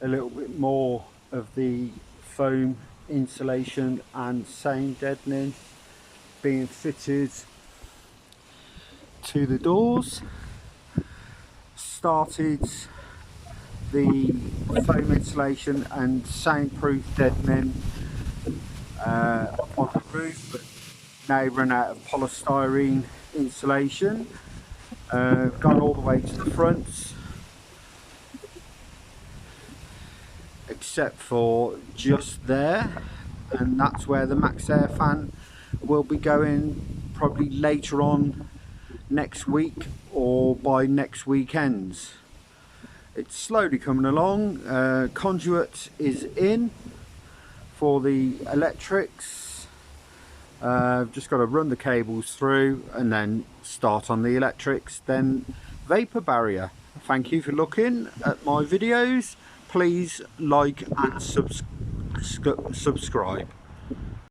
a little bit more of the foam insulation and sound deadening being fitted to the doors. Started the foam insulation and soundproof deadening on the roof, but now run out of polystyrene insulation. Gone all the way to the front, except for just there, and that's where the max air fan will be going probably later on next week or by next weekends. It's slowly coming along. Conduit is in for the electrics. Just got to run the cables through and then start on the electrics, then vapor barrier. Thank you for looking at my videos. Please like and subscribe.